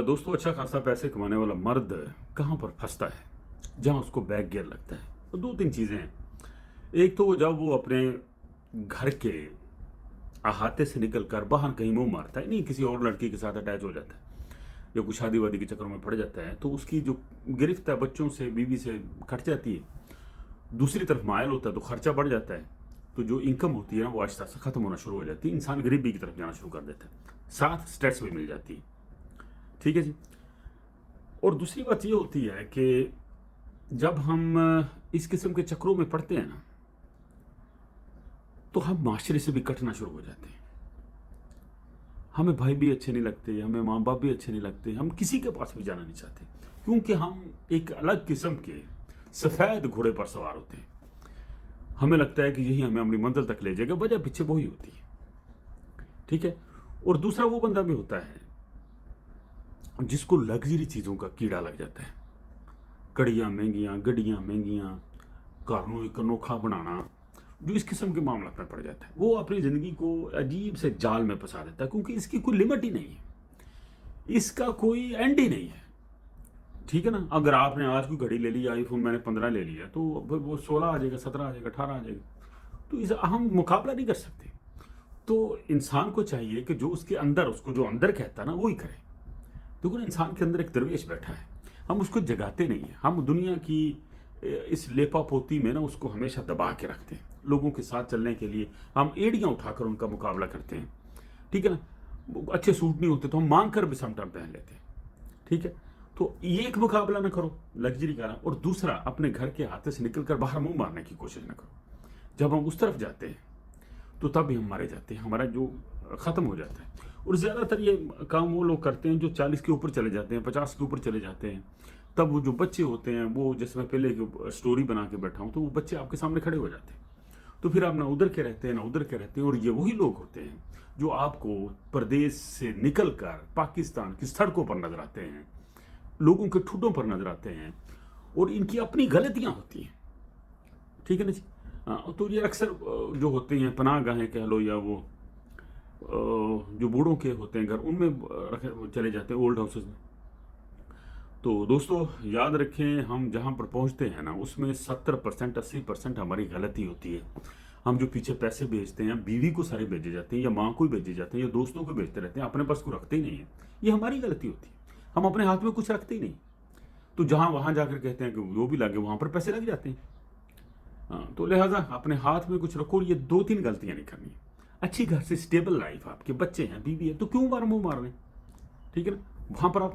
दोस्तों, अच्छा खासा पैसे कमाने वाला मर्द कहाँ पर फंसता है? जहाँ उसको बैक गियर लगता है। तो दो तीन चीज़ें हैं। एक तो जब वो अपने घर के अहाते से निकल कर बाहर कहीं मुंह मारता है, नहीं किसी और लड़की के साथ अटैच हो जाता है या कुछ शादी वादी के चक्कर में पड़ जाता है, तो उसकी जो गिरफ्त है बच्चों से, बीवी से कट जाती है। दूसरी तरफ मायल होता है तो खर्चा बढ़ जाता है। तो जो इनकम होती है ना, वो आहिस्ता आहिस्ता खत्म होना शुरू हो जाती है। इंसान गरीबी की तरफ जाना शुरू कर देता है, साथ स्ट्रेस भी मिल जाती है। ठीक है जी। और दूसरी बात ये होती है कि जब हम इस किस्म के चक्रों में पड़ते हैं ना, तो हम माशरे से भी कटना शुरू हो जाते हैं। हमें भाई भी अच्छे नहीं लगते, हमें माँ बाप भी अच्छे नहीं लगते, हम किसी के पास भी जाना नहीं चाहते, क्योंकि हम एक अलग किस्म के सफ़ेद घोड़े पर सवार होते हैं। हमें लगता है कि यही हमें अपनी मंजिल तक ले जाएगा, वजह पीछे वही होती है। ठीक है। और दूसरा वो बंदा भी होता है जिसको लग्जरी चीज़ों का कीड़ा लग जाता है। कड़ियाँ महंगियाँ, गड्डियाँ महंगियाँ, कारों एक अनोखा बनाना, जो इस किस्म के मामला में पड़ जाता है, वो अपनी ज़िंदगी को अजीब से जाल में फंसा देता है, क्योंकि इसकी कोई लिमिट ही नहीं है, इसका कोई एंड ही नहीं है। ठीक है ना। अगर आपने आज कोई घड़ी ले ली, आईफोन मैंने 15 ले लिया, तो फिर वो 16 आ जाएगा, 17 आ जाएगा, 18 आ जाएगा। तो इस हम मुकाबला नहीं कर सकते। तो इंसान को चाहिए कि जो उसके अंदर, उसको जो अंदर कहता है ना, वो ही करे। देखो ना, इंसान के अंदर एक दरवेश बैठा है, हम उसको जगाते नहीं हैं। हम दुनिया की इस लेपापोती में ना उसको हमेशा दबा के रखते हैं। लोगों के साथ चलने के लिए हम एड़ियाँ उठाकर उनका मुकाबला करते हैं। ठीक है ना। वो अच्छे सूट नहीं होते तो हम मांग कर भी समटाइम पहन लेते हैं। ठीक है। तो ये एक मुकाबला ना करो लग्जरी का, और दूसरा अपने घर के हाथे से निकल कर बाहर मुंह मारने की कोशिश ना करो। जब हम उस तरफ जाते हैं तो तब भी हम मारे जाते हैं, हमारा जो ख़त्म हो जाता है। और ज़्यादातर ये काम वो लोग करते हैं जो 40 के ऊपर चले जाते हैं, 50 के ऊपर चले जाते हैं। तब वो जो बच्चे होते हैं, वो जैसे मैं पहले एक स्टोरी बना के बैठा हूँ, तो वो बच्चे आपके सामने खड़े हो जाते हैं। तो फिर आप ना उधर के रहते हैं ना उधर के रहते हैं, और ये वही लोग होते हैं जो आपको प्रदेश से निकल कर पाकिस्तान की सड़कों पर नजर आते हैं, लोगों के ठुड्डों पर नजर आते हैं, और इनकी अपनी गलतियां होती हैं। ठीक है ना जी। हाँ, तो ये अक्सर जो होते हैं पनाह गाहें कह लो, या वो जो बूढ़ों के होते हैं घर, उनमें चले जाते हैं, ओल्ड हाउसेस में। तो दोस्तों याद रखें, हम जहाँ पर पहुँचते हैं ना, उसमें 70% 80% हमारी गलती होती है। हम जो पीछे पैसे भेजते हैं, बीवी को सारे भेजे जाते हैं, या माँ को ही भेजे जाते हैं, या दोस्तों को भेजते रहते हैं, अपने पास को रखते ही नहीं है। ये हमारी गलती होती है, हम अपने हाथ में कुछ रखते ही नहीं। तो जहाँ वहाँ जाकर कहते हैं कि वो भी लगे, वहाँ पर पैसे लग जाते हैं। हाँ, तो लिहाजा अपने हाथ में कुछ रखो, ये दो तीन गलतियां नहीं करनी। अच्छी घर से स्टेबल लाइफ, आपके बच्चे हैं, बीवी है, तो क्यों बार मुंह मार रहे हैं? ठीक है ना। वहां पर आप